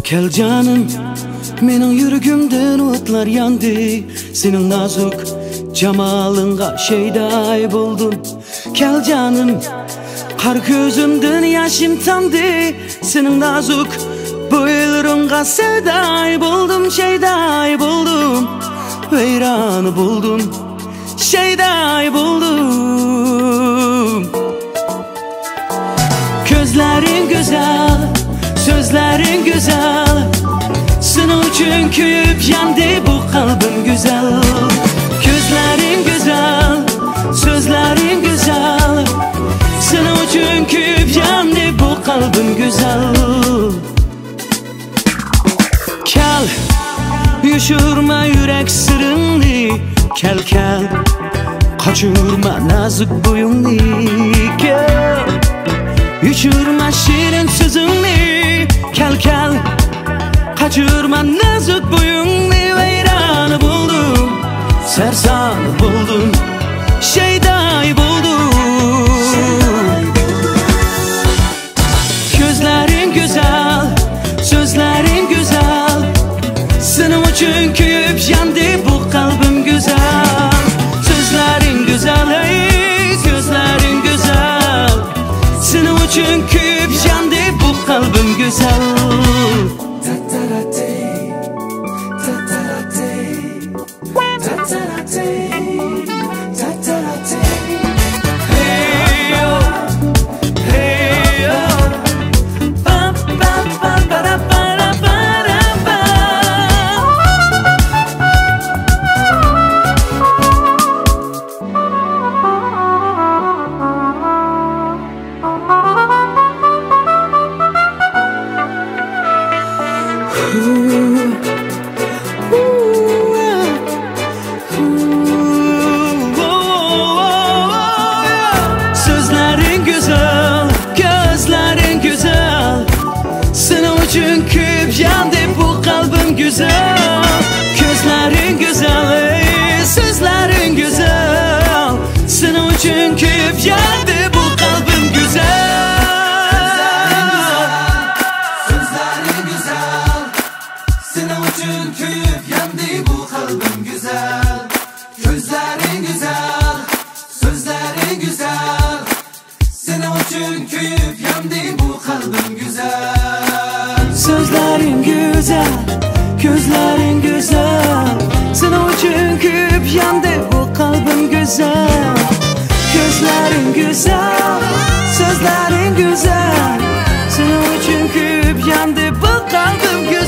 Kel canım, mening yürügümden o'tlar yandı. Senin nazuk jamalınga şeyday buldum. Kel canım, qar gözümden yaşım tandı. Senin nazuk boylarınga sevday buldum, şeyday buldum. Veyranı buldum, şeyday buldum. Gözlerin güzel, sözlerin güzel. Senin için köyüp yandı bu kalbim güzel. Gözlerin güzel, sözlerin güzel. Senin için köyüp yandı bu kalbim güzel. Kel, yuşurma yürek sırrını. Kel kel, kaçırma nazik boyunu. Kel, yuşurma şirin sözünü. Kel kel, kaçırma nazik boyunu. Veyranı buldum, sersanı buldum, şeyday buldum. Gözlerin güzel, sözlerin güzel. Senin için köyüp yandı bu kalbim güzel. Sözlerin güzel, ey gözlerin güzel. Senin için köyüp yandı bu kalbim güzel. Sözlerin güzel, gözlerin güzel. Senin için köyüp yandı bu kalbim güzel. Gözlerin güzel, ey, sözlerin güzel. Senin için köyüp yandı bu kalbim güzel. Sözlerin güzel, senin için köyüp yandı bu kalbim güzel. Gözlerin güzel, sözlerin güzel. Senin için köyüp yandı bu kalbim güzel. Sözlerin güzel, gözlerin güzel. Senin için köyüp yandı bu kalbim güzel. Gözlerin güzel, sözlerin güzel. Senin için köyüp yandı bu kalbim güzel.